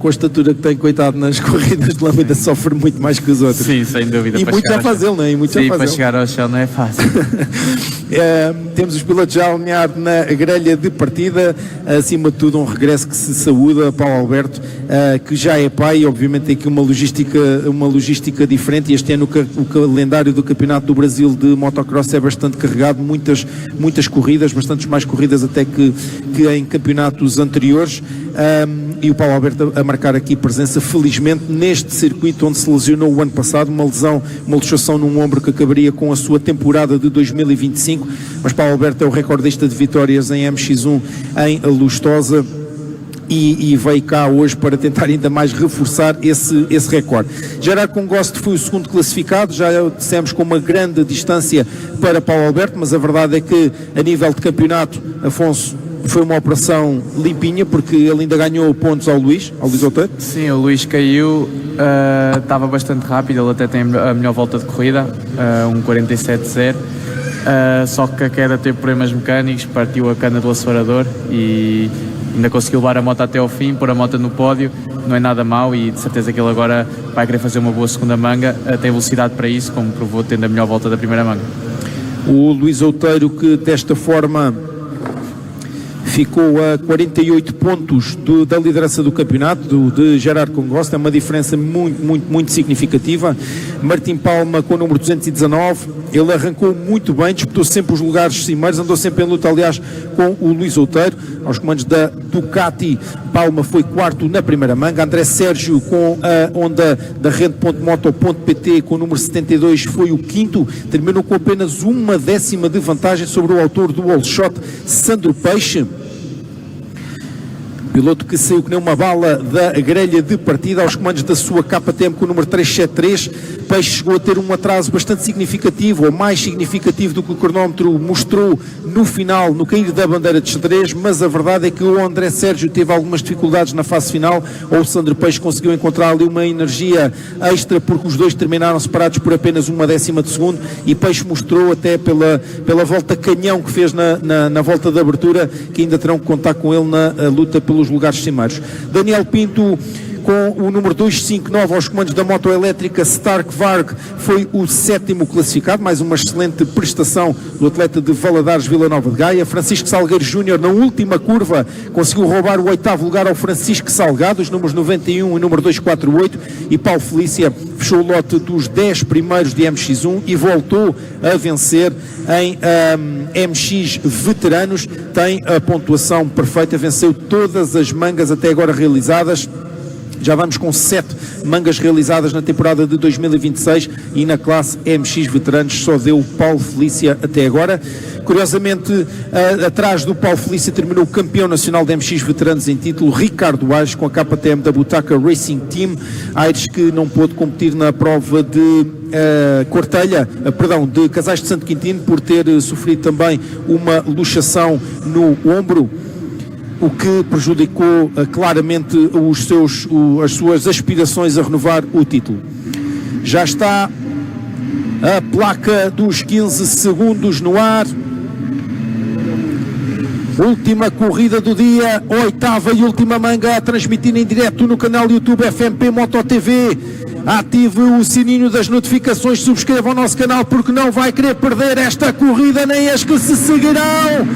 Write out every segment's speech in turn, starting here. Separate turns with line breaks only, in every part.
com a estatura que tem, coitado, nas corridas de lâmina sofre muito mais que os outros.
Sim, sem dúvida.
E muito a fazê-lo, não é?
Sim, para chegar ao chão não é fácil.
Temos os pilotos já alinhados na grelha de partida, acima de tudo um regresso que se saúda, Paulo Alberto, que já é pai, e obviamente tem aqui uma logística diferente, e este ano o calendário do Campeonato do Brasil de motocross é bastante carregado, muitas corridas, bastantes mais corridas até que em campeonatos anteriores, e o Paulo Alberto a marcar aqui presença, felizmente, neste circuito onde se lesionou o ano passado, uma luxação num ombro que acabaria com a sua temporada de 2025, mas Paulo Alberto é o recordista de vitórias em MX1 em Lustosa, e veio cá hoje para tentar ainda mais reforçar esse recorde. Gerard Congost foi o segundo classificado, já dissemos com uma grande distância para Paulo Alberto, mas a verdade é que a nível de campeonato, Afonso, foi uma operação limpinha, porque ele ainda ganhou pontos ao Luís Outeiro.
Sim, o Luís caiu, estava bastante rápido, ele até tem a melhor volta de corrida, 1.47.0, só que a queda teve problemas mecânicos, partiu a cana do acelerador e ainda conseguiu levar a moto até ao fim, pôr a moto no pódio, não é nada mau, e de certeza que ele agora vai querer fazer uma boa segunda manga, tem velocidade para isso, como provou tendo a melhor volta da primeira manga.
O Luís Outeiro, que desta forma ficou a 48 pontos da liderança do campeonato, de Gerard Congost, é uma diferença muito significativa. Martim Palma com o número 219, ele arrancou muito bem, disputou sempre os lugares cimeiros, andou sempre em luta, aliás, com o Luís Outeiro, aos comandos da Ducati. Palma foi quarto na primeira manga, André Sérgio com a Honda da Rede.moto.pt com o número 72 foi o quinto, terminou com apenas uma décima de vantagem sobre o autor do All Shot, Sandro Peixe, piloto que saiu que nem uma bala da grelha de partida aos comandos da sua KTM com o número 373. Peixe chegou a ter um atraso bastante significativo, ou mais significativo do que o cronómetro mostrou no final, no cair da bandeira de xadrez, mas a verdade é que o André Sérgio teve algumas dificuldades na fase final, ou o Sandro Peixe conseguiu encontrar ali uma energia extra, porque os dois terminaram separados por apenas uma décima de segundo, e Peixe mostrou até pela volta canhão que fez na volta de abertura, que ainda terão que contar com ele na luta pelos lugares cimeiros. Daniel Pinto com o número 259 aos comandos da moto elétrica Stark Varg foi o sétimo classificado, mais uma excelente prestação do atleta de Valadares, Vila Nova de Gaia. Francisco Salgueiro Júnior na última curva conseguiu roubar o oitavo lugar ao Francisco Salgado, os números 91 e número 248, e Paulo Felícia fechou o lote dos 10 primeiros de MX1 e voltou a vencer em MX Veteranos, tem a pontuação perfeita, venceu todas as mangas até agora realizadas. Já vamos com 7 mangas realizadas na temporada de 2026 e na classe MX Veteranos só deu o Paulo Felícia até agora. Curiosamente, atrás do Paulo Felícia terminou o campeão nacional de MX Veteranos em título, Ricardo Aires, com a KTM da Butaca Racing Team. Aires que não pôde competir na prova de de Casais de Santo Quintino por ter sofrido também uma luxação no ombro, o que prejudicou claramente as suas aspirações a renovar o título. Já está a placa dos 15 segundos no ar. Última corrida do dia, oitava e última manga, a transmitir em direto no canal YouTube FMP Moto TV. Ative o sininho das notificações, subscreva o nosso canal, porque não vai querer perder esta corrida nem as que se seguirão.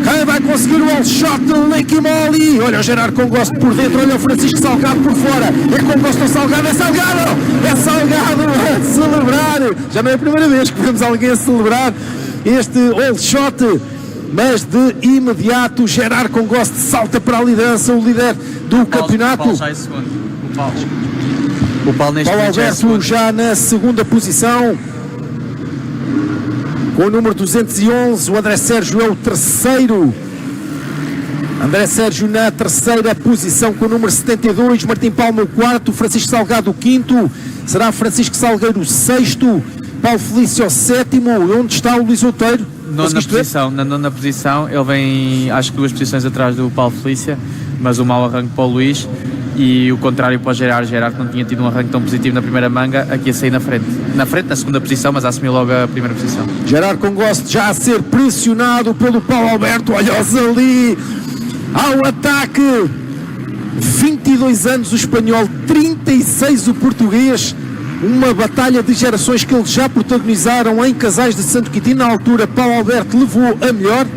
Quem vai conseguir o all shot do Lecky Molly? Olha o Gerard Congost por dentro, olha o Francisco Salgado por fora. É Congost ou Salgado? É Salgado! É Salgado a celebrar! Já não é a primeira vez que vemos alguém a celebrar este all shot, mas de imediato Gerard Congost salta para a liderança, o líder do campeonato.
O Paulo já é segundo. O Paulo neste
Paulo
momento
Alberto já na segunda posição, com o número 211, o André Sérgio é o terceiro. André Sérgio na terceira posição com o número 72, Martim Palma o quarto, Francisco Salgado o quinto, será Francisco Salgueiro o sexto, Paulo Felício o sétimo. Onde está o Luís Outeiro?
Na nona posição, ele vem acho que 2 posições atrás do Paulo Felícia, mas o mau arranque para o Luís. E o contrário para o Gerard que não tinha tido um arranque tão positivo na primeira manga, aqui a sair na frente, na segunda posição, mas a assumir logo a primeira posição.
Gerard Congost já a ser pressionado pelo Paulo Alberto, olha-os ali ao ataque, 20 22 anos o espanhol, 36 o português. Uma batalha de gerações que eles já protagonizaram em Casais de Santo Quintino. Na altura, Paulo Alberto levou a melhor.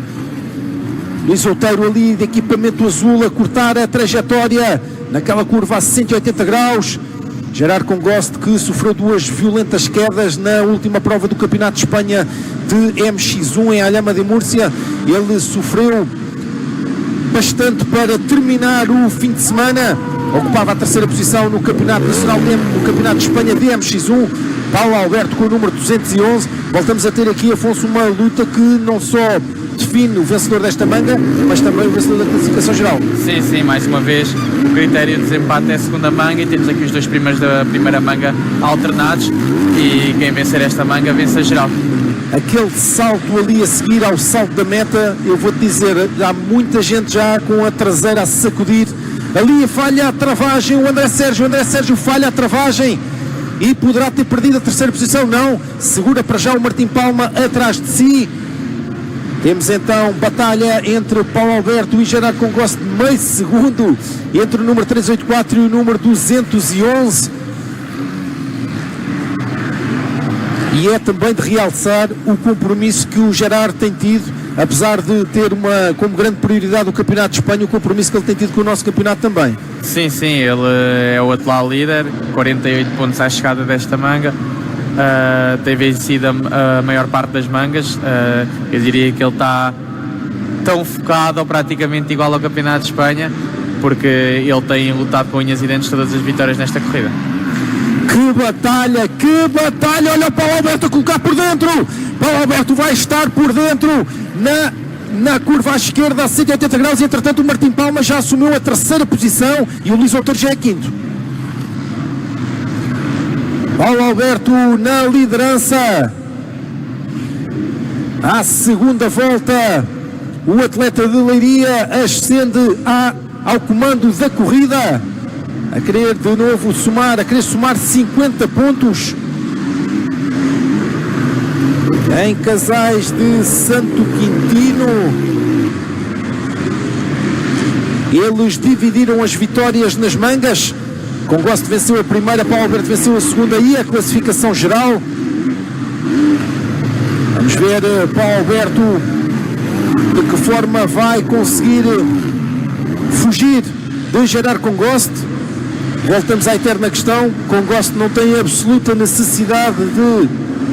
Luís Outeiro ali de equipamento azul a cortar a trajetória naquela curva a 180 graus. Gerard Congost, que sofreu 2 violentas quedas na última prova do Campeonato de Espanha de MX1 em Alhama de Múrcia. Ele sofreu bastante para terminar o fim de semana. Ocupava a 3ª posição no Campeonato Nacional, no Campeonato de Espanha de MX1. Paulo Alberto com o número 211. Voltamos a ter aqui, Afonso, uma luta que não só define o vencedor desta manga, mas também o vencedor da classificação geral.
Sim, mais uma vez o critério de desempate é a segunda manga e temos aqui os 2 primeiros da primeira manga alternados e quem vencer esta manga vence a geral.
Aquele salto ali a seguir ao salto da meta, eu vou-te dizer, há muita gente já com a traseira a sacudir. Ali falha a travagem, o André Sérgio falha a travagem e poderá ter perdido a 3ª posição. Não, segura para já o Martim Palma atrás de si. Temos então batalha entre Paulo Alberto e Gerard Congost, meio segundo, entre o número 384 e o número 211. E é também de realçar o compromisso que o Gerard tem tido, apesar de ter como grande prioridade o Campeonato de Espanha, o compromisso que ele tem tido com o nosso campeonato também.
Sim, ele é o atual líder, 48 pontos à chegada desta manga. Tem vencido a maior parte das mangas. Eu diria que ele está tão focado ou praticamente igual ao Campeonato de Espanha, porque ele tem lutado com unhas e dentes todas as vitórias nesta corrida.
Que batalha, olha o Paulo Alberto a colocar por dentro. Paulo Alberto vai estar por dentro na curva à esquerda a 180 graus e entretanto o Martim Palma já assumiu a 3ª posição e o Luís Outeiro já é 5º. Paulo Alberto na liderança. À segunda volta, o atleta de Leiria ascende ao comando da corrida, a querer de novo somar 50 pontos. Em Casais de Santo Quintino, eles dividiram as vitórias nas mangas. Congost venceu a primeira, Paulo Alberto venceu a segunda e a classificação geral. Vamos ver Paulo Alberto de que forma vai conseguir fugir de Gerard Congost. Voltamos à eterna questão, Congost não tem absoluta necessidade de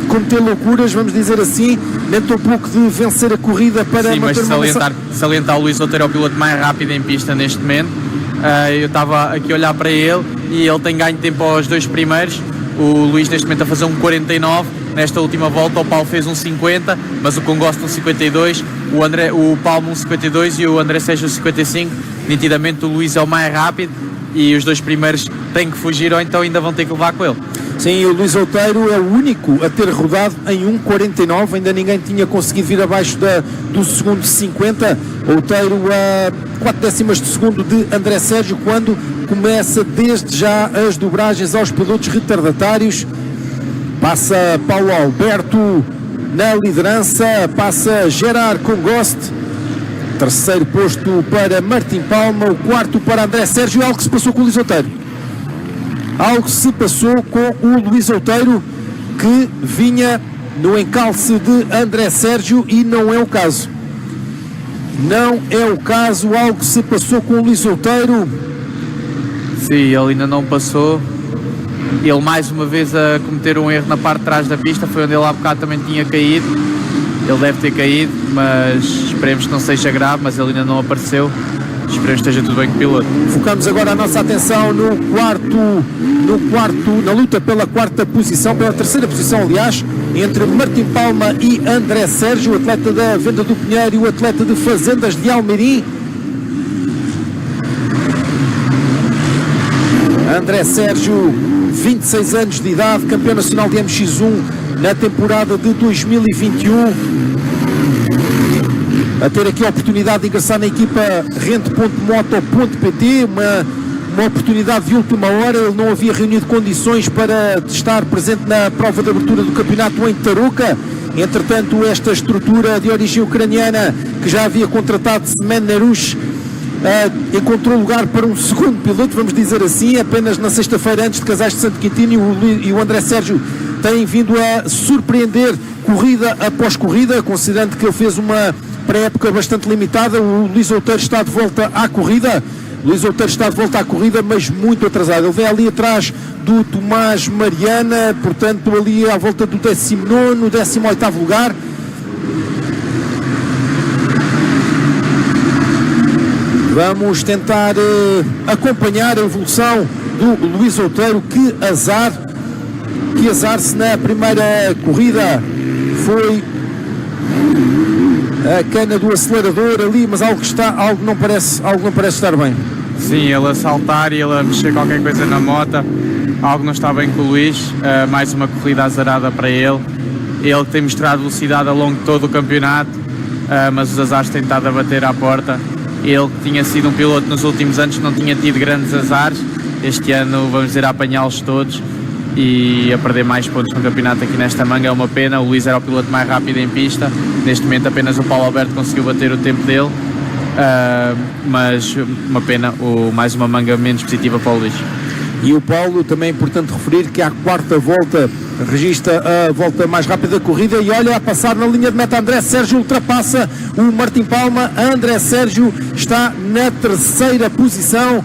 cometer loucuras, vamos dizer assim, nem tão pouco de vencer a corrida para
sim,
manter
mas salientar o Luís Outeiro é o piloto mais rápido em pista neste momento. Eu estava aqui a olhar para ele e ele tem ganho tempo aos 2 primeiros. O Luís neste momento a fazer um 49 nesta última volta, o Paulo fez um 50, mas o Congost um 52, o Palmo um 52 e o André Sérgio um 55. Nitidamente o Luís é o mais rápido e os 2 primeiros têm que fugir ou então ainda vão ter que levar com ele.
Sim, o Luís Outeiro é o único a ter rodado em 1.49, ainda ninguém tinha conseguido vir abaixo do segundo 50. Outeiro a 4 décimas de segundo de André Sérgio, quando começa desde já as dobragens aos pilotos retardatários. Passa Paulo Alberto na liderança, passa Gerard Congost, 3º posto para Martim Palma, o 4º para André Sérgio. Algo que se passou com o Luís Outeiro. Algo se passou com o Luís Outeiro, que vinha no encalce de André Sérgio e não é o caso. Não é o caso, algo se passou com o Luís Outeiro.
Sim, ele ainda não passou. Ele mais uma vez a cometer um erro na parte de trás da pista, foi onde ele há bocado também tinha caído. Ele deve ter caído, mas esperemos que não seja grave, mas ele ainda não apareceu. Esperemos que esteja tudo bem com o piloto.
Focamos agora a nossa atenção na luta pela 4ª posição, pela 3ª posição, aliás, entre Martim Palma e André Sérgio, o atleta da Venda do Pinheiro e o atleta de Fazendas de Almeirim. André Sérgio, 26 anos de idade, campeão nacional de MX1 na temporada de 2021. A ter aqui a oportunidade de ingressar na equipa rente.moto.pt, uma oportunidade de última hora. Ele não havia reunido condições para estar presente na prova de abertura do campeonato em Tarouca. Entretanto, esta estrutura de origem ucraniana, que já havia contratado Semen Nerush, encontrou lugar para um segundo piloto, vamos dizer assim, apenas na sexta-feira antes de Casais de Santo Quintino, e o André Sérgio tem vindo a surpreender corrida após corrida, considerando que ele fez uma pré-época bastante limitada. O Luís Outeiro está de volta à corrida. Mas muito atrasado. Ele vem ali atrás do Tomás Mariana, portanto ali à volta do 19º, 18º lugar. Vamos tentar acompanhar a evolução do Luís Outeiro. Que azar se na primeira corrida foi a cana do acelerador ali, mas algo não parece estar bem.
Sim, ele a saltar e ele a mexer qualquer coisa na moto, algo não está bem com o Luís. Mais uma corrida azarada para ele. Ele tem mostrado velocidade ao longo de todo o campeonato, mas os azares têm estado a bater à porta. Ele que tinha sido um piloto nos últimos anos que não tinha tido grandes azares, este ano vamos dizer a apanhá-los todos e a perder mais pontos no campeonato aqui nesta manga. É uma pena. O Luís era o piloto mais rápido em pista, neste momento apenas o Paulo Alberto conseguiu bater o tempo dele, mas uma pena, mais uma manga menos positiva para o Luís.
E o Paulo, também é importante referir que à quarta volta registra a volta mais rápida da corrida, e olha, a passar na linha de meta, André Sérgio ultrapassa o Martim Palma. André Sérgio está na terceira posição,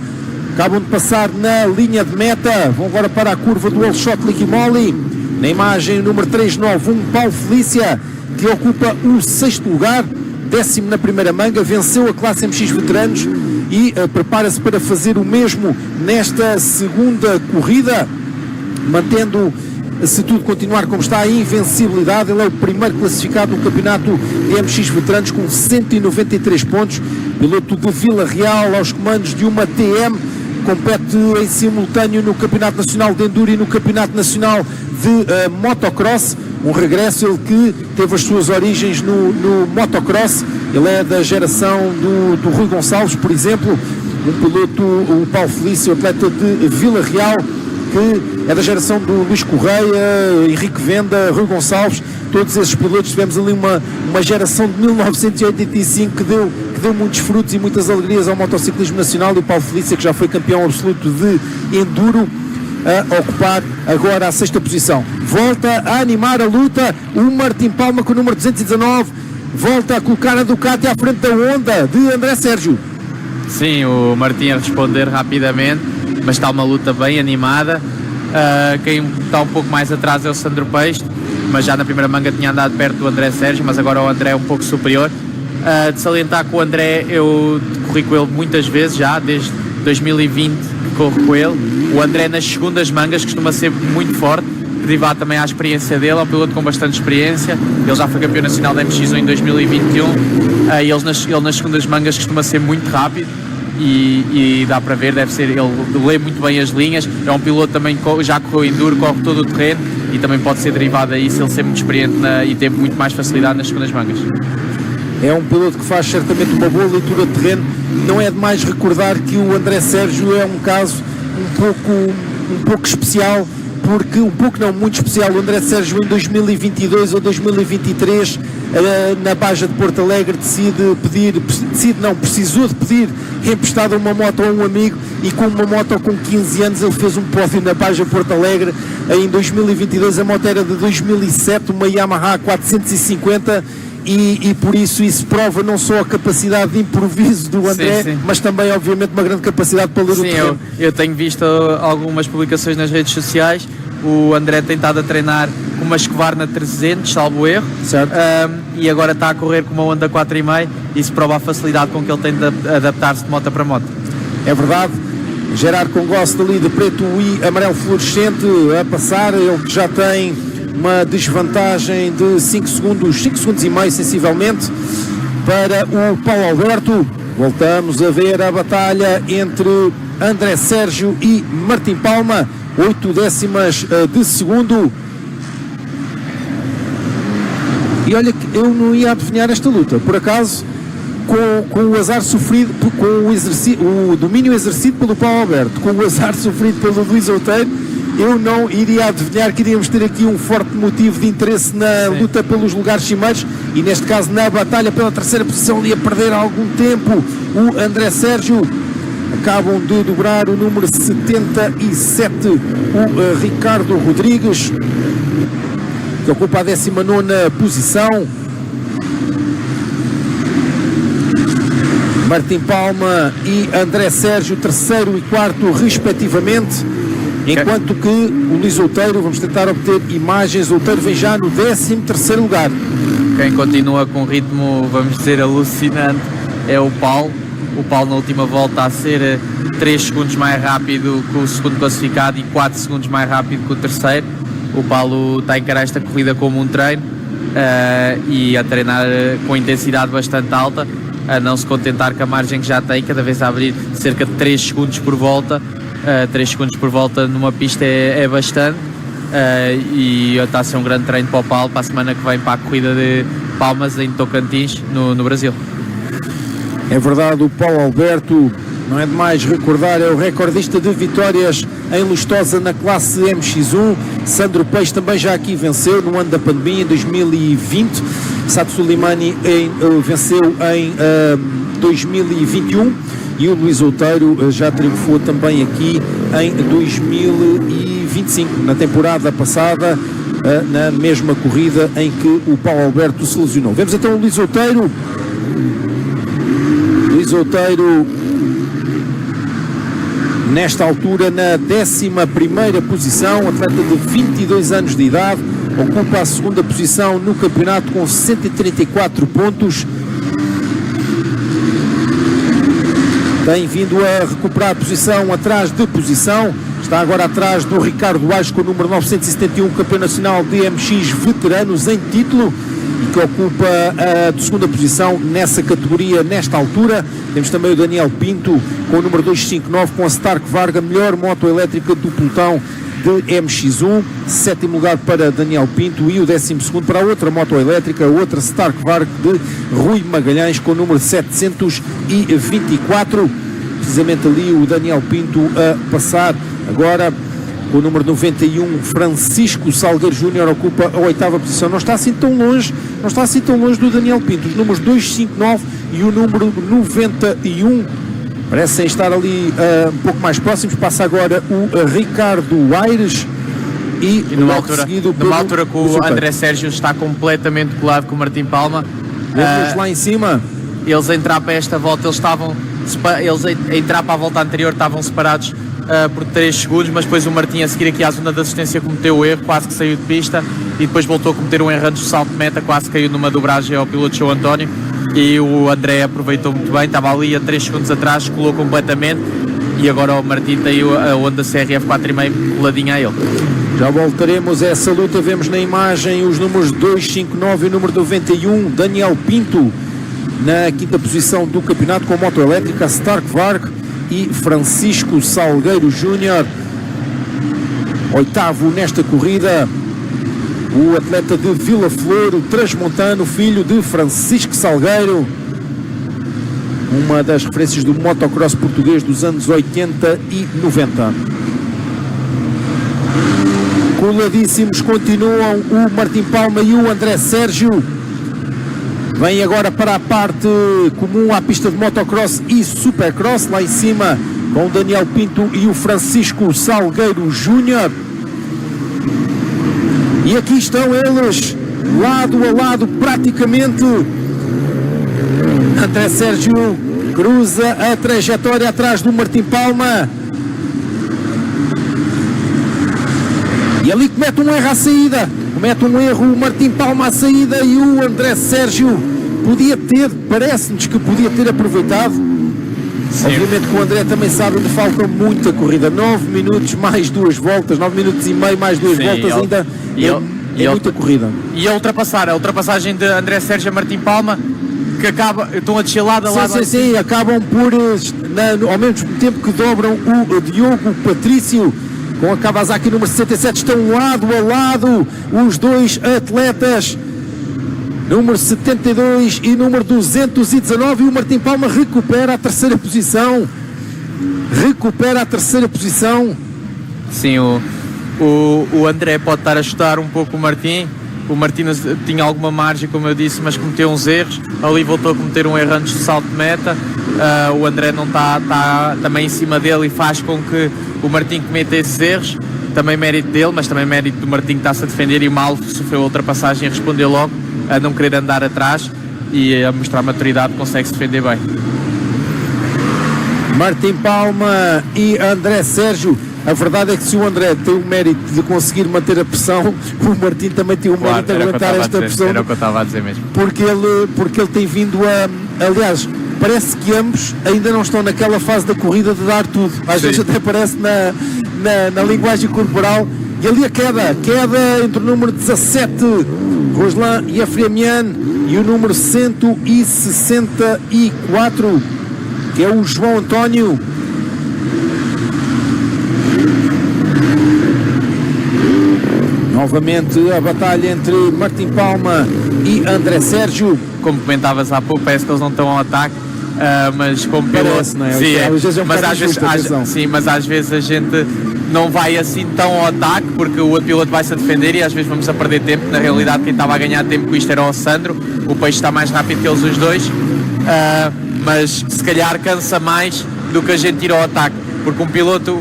acabam de passar na linha de meta, vão agora para a curva do Alshot Liquimoli. Na imagem número 391, Paulo Felícia, que ocupa o sexto lugar, 10º na primeira manga, venceu a classe MX Veteranos e prepara-se para fazer o mesmo nesta segunda corrida, mantendo, se tudo continuar como está, a invencibilidade. Ele é o primeiro classificado no campeonato de MX Veteranos com 193 pontos, piloto de Vila Real aos comandos de uma TM, compete em simultâneo no Campeonato Nacional de Enduro e no Campeonato Nacional de Motocross. Um regresso, ele que teve as suas origens no motocross. Ele é da geração do Rui Gonçalves, por exemplo, um piloto, o Paulo Felício, atleta de Vila Real, que é da geração do Luís Correia, Henrique Venda, Rui Gonçalves. Todos esses pilotos, tivemos ali uma geração de 1985 que deu muitos frutos e muitas alegrias ao motociclismo nacional, e o Paulo Felício, que já foi campeão absoluto de Enduro, a ocupar agora a sexta posição. Volta a animar a luta o Martim Palma com o número 219, volta a colocar a Ducati à frente da Honda de André Sérgio.
Sim, o Martim a responder rapidamente, mas está uma luta bem animada. Quem está um pouco mais atrás é o Sandro Peixe, mas já na primeira manga tinha andado perto do André Sérgio, mas agora o André é um pouco superior. De salientar que o André, eu corri com ele muitas vezes já, desde 2020 que corro com ele. O André nas segundas mangas costuma ser muito forte, derivado também à experiência dele, é um piloto com bastante experiência. Ele já foi campeão nacional da MX1 em 2021, ele nas segundas mangas costuma ser muito rápido e dá para ver, ele lê muito bem as linhas. É um piloto também que já correu enduro, corre todo o terreno, e também pode ser derivado a isso, ele ser muito experiente e ter muito mais facilidade nas segundas mangas.
É um piloto que faz certamente uma boa leitura de terreno. Não é demais recordar que o André Sérgio é um caso um pouco especial, porque muito especial. O André Sérgio em 2022 ou 2023 na Baja de Porto Alegre precisou de pedir emprestado uma moto a um amigo, e com uma moto com 15 anos ele fez um pódio na Baja de Porto Alegre. Em 2022 a moto era de 2007, uma Yamaha 450, e por isso prova não só a capacidade de improviso do André, sim, mas também obviamente uma grande capacidade para ler o terreno.
Eu tenho visto algumas publicações nas redes sociais. O André tem estado a treinar com uma Husqvarna 300, salvo erro, e agora está a correr com uma Honda 4,5, e isso prova a facilidade com que ele tem de adaptar-se de moto para moto.
É verdade. Gerard Congosto ali de preto e amarelo fluorescente a passar, ele que já tem uma desvantagem de 5 segundos e meio sensivelmente para o Paulo Alberto. Voltamos a ver a batalha entre André Sérgio e Martim Palma, 8 décimas de segundo. E olha que eu não ia adivinhar esta luta, por acaso, com o azar sofrido, com o domínio exercido pelo Paulo Alberto, com o azar sofrido pelo Luís Outeiro, eu não iria adivinhar que iríamos ter aqui um forte motivo de interesse na luta pelos lugares cimeiros e neste caso na batalha pela terceira posição, ali a perder algum tempo o André Sérgio. Acabam de dobrar o número 77, o Ricardo Rodrigues, que ocupa a 19ª posição. Martim Palma e André Sérgio, terceiro e quarto respectivamente, enquanto que o Luís Outeiro, vamos tentar obter imagens, o Outeiro vem já no 13º lugar.
Quem continua com um ritmo, vamos dizer, alucinante é o Paulo. O Paulo na última volta a ser 3 segundos mais rápido que o segundo classificado e 4 segundos mais rápido que o terceiro. O Paulo está a encarar esta corrida como um treino e a treinar com intensidade bastante alta, a não se contentar com a margem que já tem, cada vez a abrir cerca de 3 segundos por volta. 3 segundos por volta numa pista é bastante, e está a ser um grande treino para o Paulo para a semana que vem, para a corrida de Palmas em Tocantins, no Brasil.
É verdade, o Paulo Alberto, não é demais recordar, é o recordista de vitórias em Lustosa na classe MX1. Sandro Peixe também já aqui venceu no ano da pandemia, em 2020. Sato Sulimani venceu em 2021 e o Luís Outeiro já triunfou também aqui em 2025, na temporada passada, na mesma corrida em que o Paulo Alberto se lesionou. Vemos então o Luís Outeiro. Luís Outeiro, nesta altura, na 11ª posição, atleta de 22 anos de idade, ocupa a segunda posição no campeonato com 134 pontos. Tem vindo a recuperar a posição atrás de posição. Está agora atrás do Ricardo Aires com o número 971, campeão nacional de MX veteranos em título, e que ocupa a segunda posição nessa categoria nesta altura. Temos também o Daniel Pinto com o número 259 com a Stark Varga, melhor moto elétrica do pelotão de MX1. Sétimo lugar para Daniel Pinto e o 12º para a outra moto elétrica, outra Stark Varga de Rui Magalhães com o número 724. Precisamente ali o Daniel Pinto a passar. Agora o número 91, Francisco Salgueiro Júnior, ocupa a 8ª posição. Não está assim tão longe do Daniel Pinto. Os números 259 e o número 91 parecem estar ali um pouco mais próximos. Passa agora o Ricardo Aires e
numa altura que o André Sérgio está completamente colado com o Martim Palma.
Vemos lá em cima.
Eles a entrar para esta volta, eles a entrar para a volta anterior estavam separados por 3 segundos, mas depois o Martim, a seguir aqui à zona de assistência, cometeu o erro, quase que saiu de pista, e depois voltou a cometer um erro antes do salto de meta, quase caiu numa dobragem ao piloto João António, e o André aproveitou muito bem, estava ali a 3 segundos atrás, colou completamente, e agora o Martim tem a Honda CRF 4,5 coladinha a ele.
Já voltaremos a essa luta. Vemos na imagem os números 259 e o número 91, Daniel Pinto na 5ª posição do campeonato com a moto elétrica Stark Varg, e Francisco Salgueiro Júnior, 8º nesta corrida, o atleta de Vila Flor, o transmontano, filho de Francisco Salgueiro, uma das referências do motocross português dos anos 80 e 90. Coladíssimos continuam o Martim Palma e o André Sérgio. Vem agora para a parte comum à pista de motocross e supercross, lá em cima com o Daniel Pinto e o Francisco Salgueiro Júnior. E aqui estão eles, lado a lado praticamente. André Sérgio cruza a trajetória atrás do Martim Palma. E ali comete um erro à saída. O Martim Palma à saída, e o André Sérgio parece-nos que podia ter aproveitado. Sim. Obviamente que o André também sabe onde falta muita corrida. 9 minutos mais 2 voltas, 9 minutos e meio mais 2 voltas, ainda é muita corrida. E a ultrapassagem de André Sérgio a Martim Palma, que estão a descer lado a lado. Sim, acabam por, ao mesmo tempo que dobram o Diogo Patrício com a Kawasaki número 67, estão lado a lado os dois atletas, número 72 e número 219, e o Martim Palma recupera a terceira posição. Sim,
O André pode estar a ajudar um pouco o Martim. O Martim tinha alguma margem, como eu disse, mas cometeu uns erros. Ali voltou a cometer um erro antes do salto de meta. O André não está também em cima dele e faz com que o Martim cometa esses erros. Também mérito dele, mas também mérito do Martim que está-se a defender e mal sofreu a ultrapassagem e respondeu logo, a não querer andar atrás e a mostrar maturidade, consegue-se defender bem.
Martim Palma e André Sérgio. A verdade é que se o André tem o mérito de conseguir manter a pressão, o Martim também tem o mérito de aguentar esta pressão.
Era o que eu estava a dizer mesmo.
Porque ele tem vindo a... Aliás, parece que ambos ainda não estão naquela fase da corrida de dar tudo. Às vezes até parece na linguagem corporal. E ali a queda entre o número 17, Ruslan Yefremian, e o número 164, que é o João António. Novamente a batalha entre Martim Palma e André Sérgio.
Como comentavas há pouco, parece que eles não estão ao ataque, mas como
parece, não é?
Sim,
mas
às vezes a gente não vai assim tão ao ataque, porque o outro piloto vai-se a defender e às vezes vamos a perder tempo. Na realidade, quem estava a ganhar tempo com isto era o Sandro. O Peixe está mais rápido que eles os dois, mas se calhar cansa mais do que a gente ir ao ataque, porque um piloto,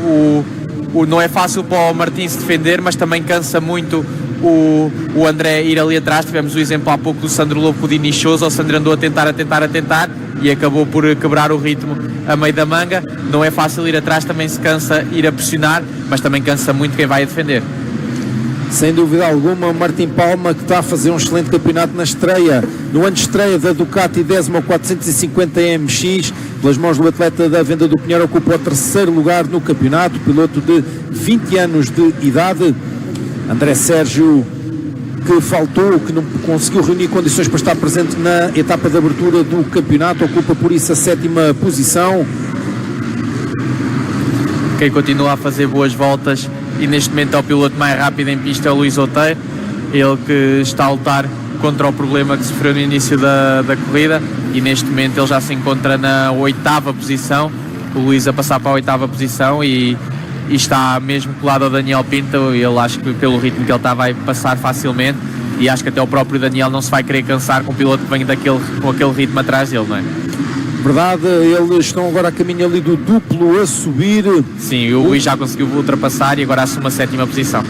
não é fácil para o Martim se defender, mas também cansa muito o André ir ali atrás. Tivemos o exemplo há pouco do Sandro Lobo com o Dini Sousa. O Sandro andou a tentar e acabou por quebrar o ritmo a meio da manga. Não é fácil ir atrás, também se cansa ir a pressionar, mas também cansa muito quem vai a defender.
Sem dúvida alguma, Martim Palma, que está a fazer um excelente campeonato na estreia, no ano de estreia da Ducati 10.450 MX, pelas mãos do atleta da Venda do Pinheiro, ocupa o terceiro lugar no campeonato, piloto de 20 anos de idade. André Sérgio, que faltou, que não conseguiu reunir condições para estar presente na etapa de abertura do campeonato, ocupa por isso a 7ª posição.
Quem continua a fazer boas voltas e neste momento é o piloto mais rápido em pista, é o Luís Outeiro, ele que está a lutar contra o problema que sofreu no início da corrida, e neste momento ele já se encontra na 8ª posição, o Luís a passar para a 8ª posição e está mesmo colado ao Daniel Pinto. Ele, acho que pelo ritmo que ele está, vai passar facilmente, e acho que até o próprio Daniel não se vai querer cansar com um piloto que vem com aquele ritmo atrás dele, não é?
Verdade, eles estão agora a caminho ali do duplo a subir.
Sim, o Luís já conseguiu ultrapassar e agora assume a 7ª posição.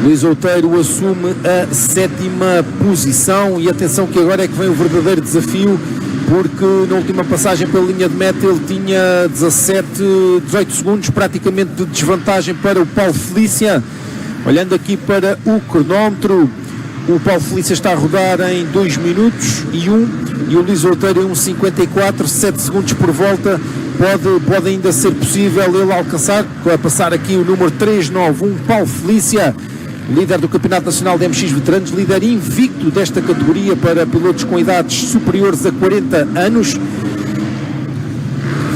Luís Outeiro assume a 7ª posição, e atenção que agora é que vem o verdadeiro desafio, porque na última passagem pela linha de meta ele tinha 18 segundos praticamente de desvantagem para o Paulo Felícia. Olhando aqui para o cronómetro, o Paulo Felícia está a rodar em 2 minutos e 1, e o Luís Outeiro em 1,54, 7 segundos por volta. Pode ainda ser possível ele alcançar, a passar aqui o número 391, Paulo Felícia, líder do Campeonato Nacional de MX Veteranos, líder invicto desta categoria para pilotos com idades superiores a 40 anos.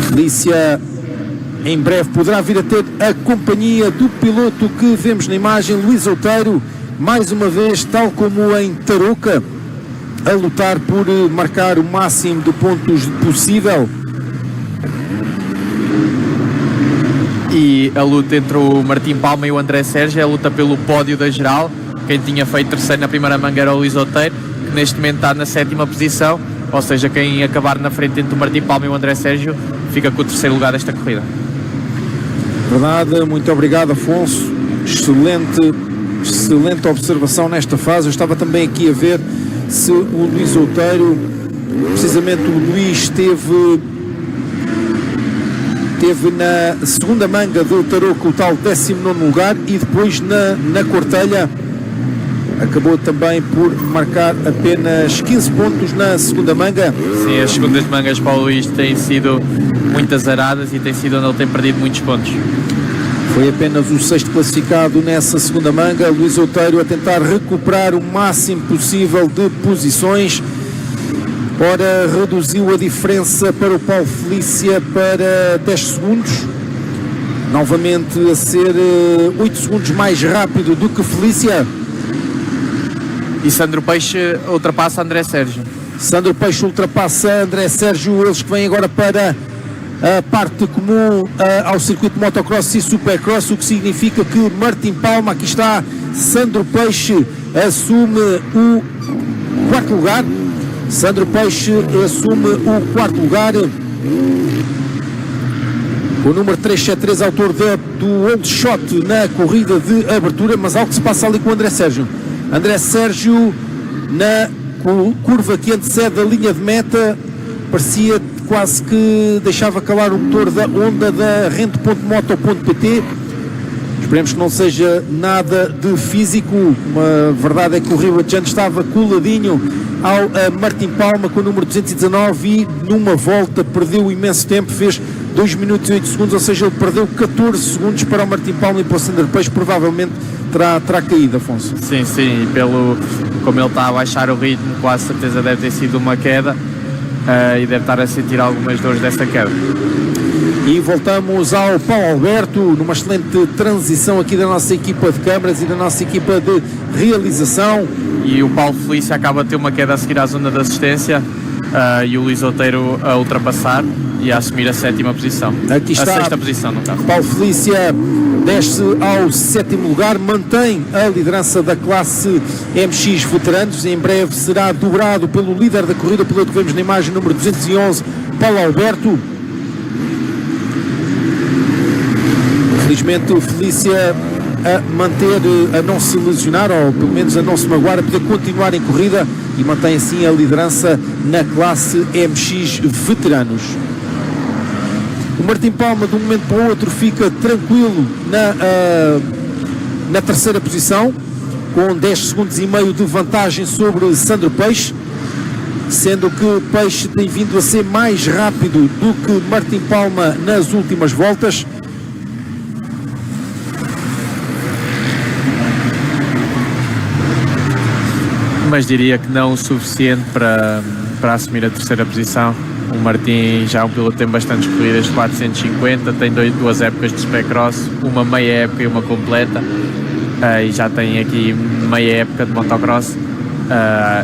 Felícia em breve poderá vir a ter a companhia do piloto que vemos na imagem, Luís Outeiro, mais uma vez, tal como em Tarouca, a lutar por marcar o máximo de pontos possível.
E a luta entre o Martim Palma e o André Sérgio é a luta pelo pódio da geral. Quem tinha feito terceiro na primeira manga era o Luís Outeiro, que neste momento está na 7ª posição, ou seja, quem acabar na frente entre o Martim Palma e o André Sérgio fica com o terceiro lugar desta corrida.
Verdade, muito obrigado, Afonso. Excelente observação nesta fase. Eu estava também aqui a ver se o Luís Outeiro, precisamente o Luís teve na segunda manga do Tarouca o tal 19º lugar, e depois na Cortelha acabou também por marcar apenas 15 pontos na segunda manga.
Sim, as segundas mangas para o Luís têm sido muito azaradas e tem sido onde ele tem perdido muitos pontos.
Foi apenas o 6º classificado nessa segunda manga. Luís Outeiro a tentar recuperar o máximo possível de posições. Ora, reduziu a diferença para o Paulo Felícia para 10 segundos. Novamente a ser 8 segundos mais rápido do que Felícia.
E Sandro Peixe ultrapassa André Sérgio.
Sandro Peixe ultrapassa André Sérgio. Eles que vêm agora para a parte comum ao circuito de motocross e supercross, o que significa que Martim Palma, aqui está Sandro Peixe, assume o quarto lugar. Sandro Peixe assume o quarto lugar. O número 373, autor do old shot na corrida de abertura, mas algo que se passa ali com o André Sérgio. André Sérgio, na curva que antecede a linha de meta, parecia quase que deixava calar o motor da Honda da Rente.moto.pt. Esperemos que não seja nada de físico. A verdade é que o Ribachano estava coladinho ao Martim Palma com o número 219 e numa volta perdeu imenso tempo, fez 2 minutos e 8 segundos, ou seja, ele perdeu 14 segundos para o Martim Palma e para o Sandro Peixe, provavelmente terá caído, Afonso.
Sim, sim, como ele está a baixar o ritmo, quase certeza deve ter sido uma queda e deve estar a sentir algumas dores dessa queda.
E voltamos ao Paulo Alberto, numa excelente transição aqui da nossa equipa de câmaras e da nossa equipa de realização.
E o Paulo Felício acaba de ter uma queda a seguir à zona de assistência e o Luís Outeiro a ultrapassar e a assumir a sétima posição.
Aqui está
a sexta posição, no caso.
Paulo Felícia desce ao sétimo lugar, mantém a liderança da classe MX Veteranos. Em breve será dobrado pelo líder da corrida, pelo que vemos na imagem, número 211, Paulo Alberto. Felizmente o Felícia a manter, a não se lesionar, ou pelo menos a não se magoar, a poder continuar em corrida e mantém assim a liderança na classe MX Veteranos. O Martim Palma, de um momento para o outro, fica tranquilo na terceira posição, com 10 segundos e meio de vantagem sobre Sandro Peixe, sendo que Peixe tem vindo a ser mais rápido do que Martim Palma nas últimas voltas.
Mas diria que não o suficiente para assumir a terceira posição. O Martim já é um piloto que tem bastantes corridas, 450, tem duas épocas de Supercross, uma meia época e uma completa, e já tem aqui meia época de motocross.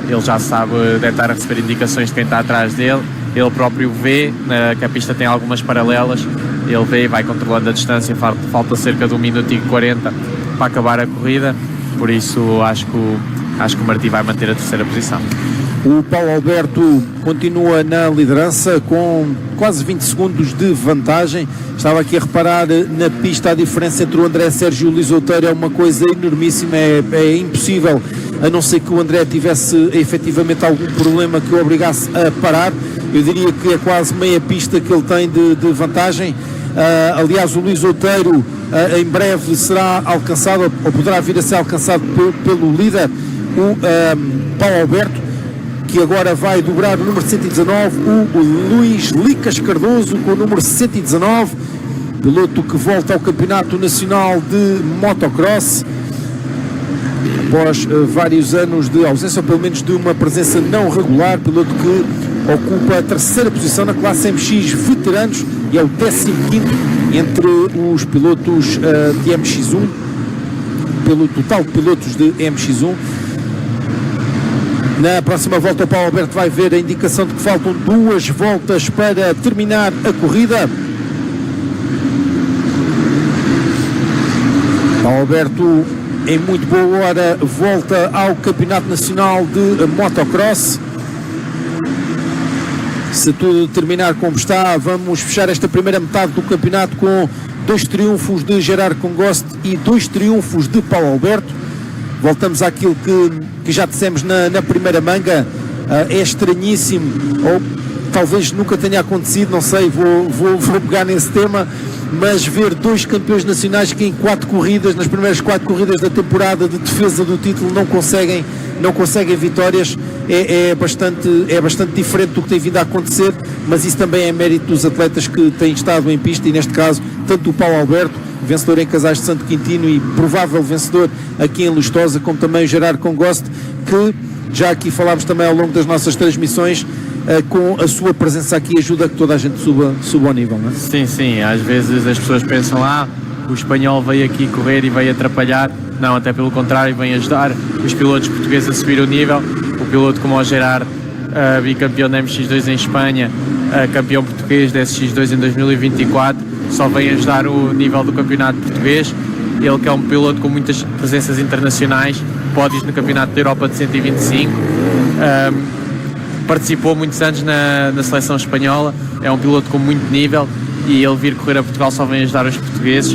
Ele já sabe, deve estar a receber indicações de quem está atrás dele, ele próprio vê que a pista tem algumas paralelas, ele vê e vai controlando a distância. Falta cerca de 1 minuto e 40 para acabar a corrida, por isso acho que o Martim vai manter a terceira posição.
O Paulo Alberto continua na liderança com quase 20 segundos de vantagem. Estava aqui a reparar na pista, a diferença entre o André Sérgio e o Luís Outeiro é uma coisa enormíssima, é impossível, a não ser que o André tivesse efetivamente algum problema que o obrigasse a parar. Eu diria que é quase meia pista que ele tem de vantagem. Aliás, o Luís Outeiro em breve será alcançado, ou poderá vir a ser alcançado pelo líder, o Paulo Alberto, que agora vai dobrar o número 119, o Luís Licas Cardoso com o número 119, piloto que volta ao Campeonato Nacional de Motocross após vários anos de ausência, ou pelo menos de uma presença não regular, piloto que ocupa a terceira posição na classe MX Veteranos e é o 15º entre os pilotos de MX1, pelo total de pilotos de MX1. Na próxima volta o Paulo Alberto vai ver a indicação de que faltam 2 voltas para terminar a corrida. Paulo Alberto, em muito boa hora, volta ao Campeonato Nacional de Motocross. Se tudo terminar como está, vamos fechar esta primeira metade do campeonato com 2 triunfos de Gerard Congost e 2 triunfos de Paulo Alberto. Voltamos àquilo que já dissemos na primeira manga. É estranhíssimo, ou talvez nunca tenha acontecido, não sei, vou pegar nesse tema, mas ver 2 campeões nacionais que em 4 corridas, nas primeiras 4 corridas da temporada de defesa do título, não conseguem vitórias, é bastante diferente do que tem vindo a acontecer, mas isso também é mérito dos atletas que têm estado em pista, e neste caso, tanto o Paulo Alberto, vencedor em Casais de Santo Quintino e provável vencedor aqui em Lustosa, como também o Gerard Congost, que já aqui falámos também ao longo das nossas transmissões, com a sua presença aqui ajuda a que toda a gente suba ao nível, não é?
Sim, às vezes as pessoas pensam, o espanhol veio aqui correr e veio atrapalhar. Não, até pelo contrário, vem ajudar os pilotos portugueses a subir o nível. O piloto como o Gerard, bicampeão da MX2 em Espanha, campeão português da SX2 em 2024, só vem ajudar o nível do campeonato português. Ele que é um piloto com muitas presenças internacionais, pódios no campeonato da Europa de 125, participou muitos anos na seleção espanhola, é um piloto com muito nível e ele vir correr a Portugal só vem ajudar os portugueses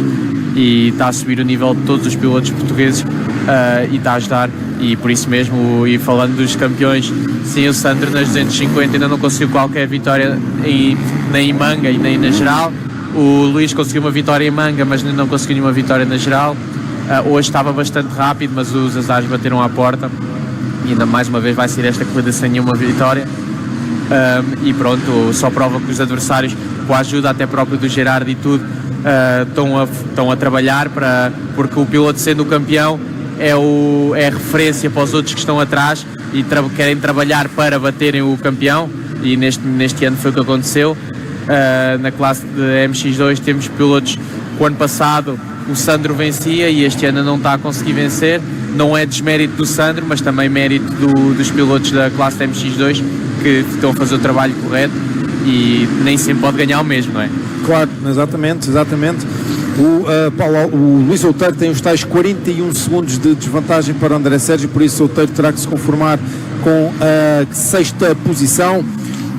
e está a subir o nível de todos os pilotos portugueses e está a ajudar, e por isso mesmo, e falando dos campeões, sim, o Sandro nas 250 ainda não conseguiu qualquer vitória nem em Manga e nem na geral. O Luís conseguiu uma vitória em Manga, mas não conseguiu nenhuma vitória na geral. Hoje estava bastante rápido, mas os azares bateram à porta e ainda mais uma vez vai sair esta corrida sem nenhuma vitória. E pronto, só prova que os adversários, com a ajuda até próprio do Gerardo e tudo, estão a trabalhar porque o piloto, sendo o campeão, é referência para os outros que estão atrás e querem trabalhar para baterem o campeão, e neste ano foi o que aconteceu. Na classe de MX2 temos pilotos que o ano passado o Sandro vencia e este ano não está a conseguir vencer. Não é desmérito do Sandro, mas também mérito dos pilotos da classe de MX2 que estão a fazer o trabalho correto e nem sempre pode ganhar o mesmo, não é?
Claro, exatamente. O Luís Outeiro tem os tais 41 segundos de desvantagem para o André Sérgio, por isso Outeiro terá que se conformar com a 6ª posição.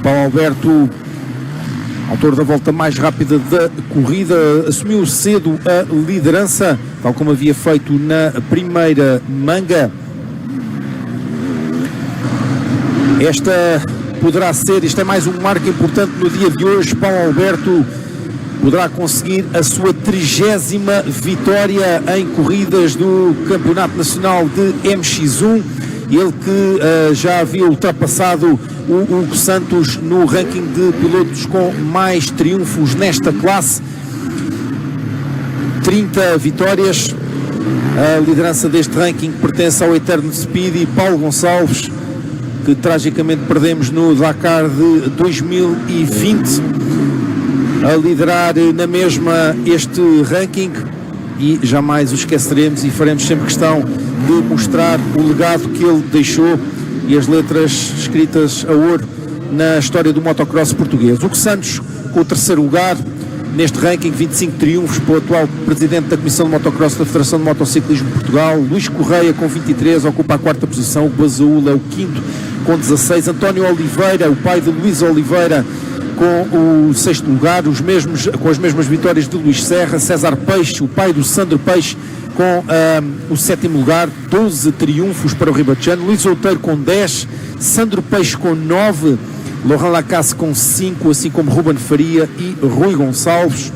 Paulo Alberto, autor da volta mais rápida da corrida, assumiu cedo a liderança, tal como havia feito na primeira Manga. Isto é mais um marco importante no dia de hoje. Paulo Alberto poderá conseguir a sua 30ª vitória em corridas do Campeonato Nacional de MX1. Ele que já havia ultrapassado o Hugo Santos no ranking de pilotos com mais triunfos nesta classe. 30 vitórias. A liderança deste ranking pertence ao eterno Speedy Paulo Gonçalves, que tragicamente perdemos no Dakar de 2020, a liderar na mesma este ranking, e jamais o esqueceremos e faremos sempre questão de mostrar o legado que ele deixou e as letras escritas a ouro na história do motocross português. Hugo Santos com o 3º lugar neste ranking, 25 triunfos para o atual presidente da Comissão de Motocross da Federação de Motociclismo de Portugal. Luís Correia com 23 ocupa a 4ª posição. O Basaúl é o 5º com 16. António Oliveira, o pai de Luís Oliveira, com o 6º lugar, com as mesmas vitórias de Luís Serra. César Peixe, o pai do Sandro Peixe, com o 7º lugar, 12 triunfos para o Ribatejano. Luís Outeiro com 10, Sandro Peixe com 9, Laurent Lacasse com 5, assim como Ruben Faria e Rui Gonçalves.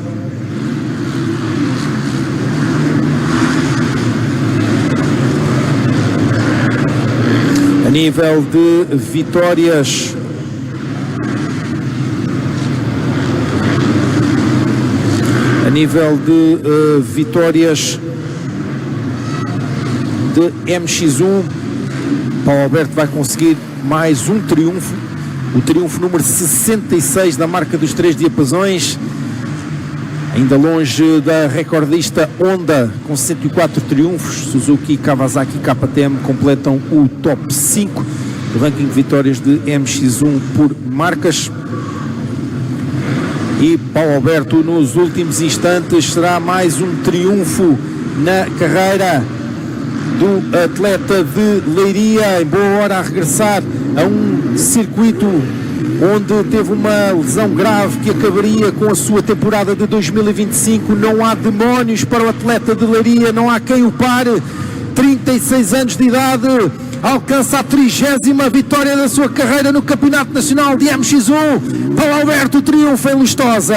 A nível de vitórias, de MX1, Paulo Alberto vai conseguir mais um triunfo, o triunfo número 66 da marca dos 3 diapasões, ainda longe da recordista Honda com 104 triunfos. Suzuki, Kawasaki e KTM completam o top 5 do ranking de vitórias de MX1 por marcas. E Paulo Alberto, nos últimos instantes, será mais um triunfo na carreira do atleta de Leiria, em boa hora a regressar a um circuito onde teve uma lesão grave que acabaria com a sua temporada de 2025. Não há demónios para o atleta de Leiria, não há quem o pare. 36 anos de idade, alcança a 30ª vitória da sua carreira no Campeonato Nacional de MX1. Paulo Alberto triunfa em Lustosa.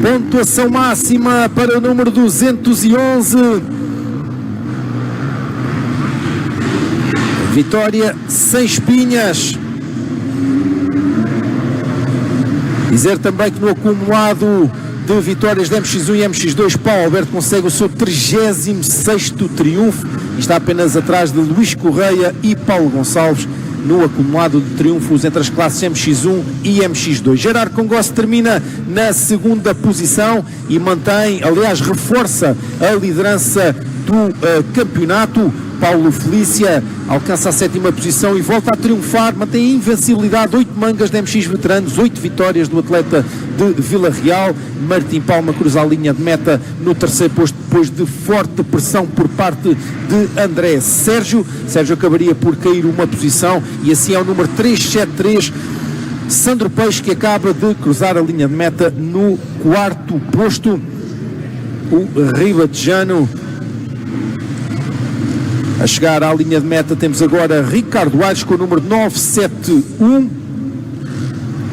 Pontuação máxima para o número 211. Vitória sem espinhas. Dizer também que no acumulado de vitórias de MX1 e MX2, Paulo Alberto consegue o seu 36º triunfo e está apenas atrás de Luís Correia e Paulo Gonçalves no acumulado de triunfos entre as classes MX1 e MX2. Gerard Congossi termina na 2ª posição e mantém, aliás, reforça a liderança do campeonato. Paulo Felícia alcança a 7ª posição e volta a triunfar, mantém a invencibilidade, 8 mangas de MX veteranos, 8 vitórias do atleta de Vila Real. Martim Palma cruza a linha de meta no 3º posto depois de forte pressão por parte de André Sérgio. Sérgio acabaria por cair uma posição e assim é o número 373, Sandro Peixe, que acaba de cruzar a linha de meta no 4º posto. O ribatejano a chegar à linha de meta. Temos agora Ricardo Aires com o número 971,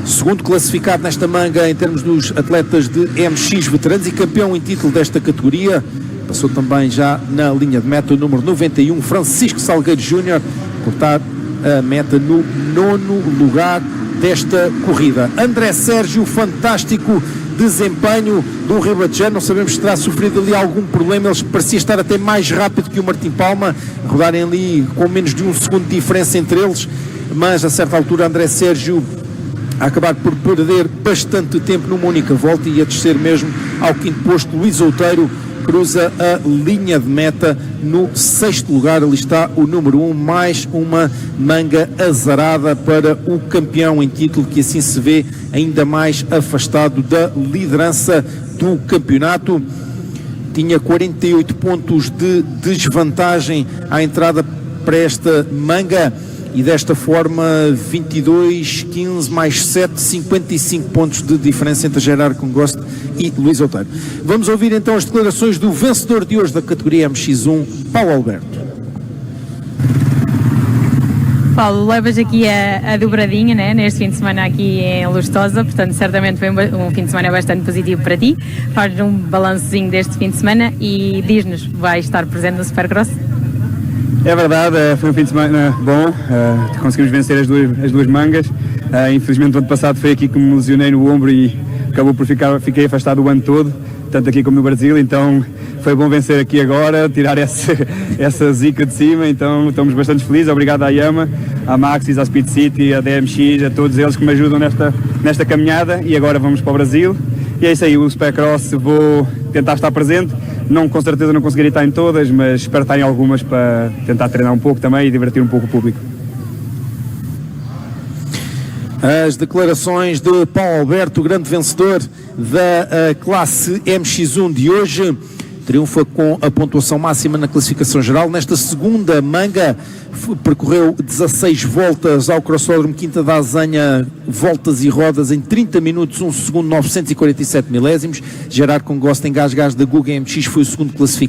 segundo classificado nesta manga em termos dos atletas de MX veteranos e campeão em título desta categoria. Passou também já na linha de meta o número 91, Francisco Salgueiro Júnior, cortar a meta no 9º lugar desta corrida. André Sérgio, fantástico desempenho do ribatejano, não sabemos se terá sofrido ali algum problema, ele parecia estar até mais rápido que o Martim Palma, rodarem ali com menos de 1 segundo de diferença entre eles, mas a certa altura André Sérgio a acabar por perder bastante tempo numa única volta e a descer mesmo ao 5º posto. Luís Outeiro cruza a linha de meta no 6º lugar. Ali está o número 1, mais uma manga azarada para o campeão em título, que assim se vê ainda mais afastado da liderança do campeonato. Tinha 48 pontos de desvantagem à entrada para esta manga e desta forma 22, 15 mais 7, 55 pontos de diferença entre Gerard Congoste e Luís Outeiro. Vamos ouvir então as declarações do vencedor de hoje da categoria MX1, Paulo Alberto.
Paulo, levas aqui a dobradinha, né, neste fim de semana aqui em Lustosa, portanto certamente foi um fim de semana bastante positivo para ti. Faz um balancezinho deste fim de semana e diz-nos, vais estar presente no Supercross?
É verdade, foi um fim de semana bom, conseguimos vencer as duas mangas. Infelizmente o ano passado foi aqui que me lesionei no ombro e acabou por fiquei afastado o ano todo, tanto aqui como no Brasil, então foi bom vencer aqui agora, tirar essa zica de cima, então estamos bastante felizes. Obrigado à Yama, à Maxis, à Speed City, à DMX, a todos eles que me ajudam nesta caminhada, e agora vamos para o Brasil. E é isso aí, o Supercross vou tentar estar presente, com certeza não conseguirei estar em todas, mas espero estar em algumas para tentar treinar um pouco também e divertir um pouco o público.
As declarações de Paulo Alberto, o grande vencedor da classe MX1 de hoje, triunfa com a pontuação máxima na classificação geral. Nesta segunda manga percorreu 16 voltas ao crossódromo Quinta da Azanha, voltas e rodas em 30 minutos, 1 segundo 947 milésimos. Gerard Congoste em Gás da Guga MX foi o segundo classificado.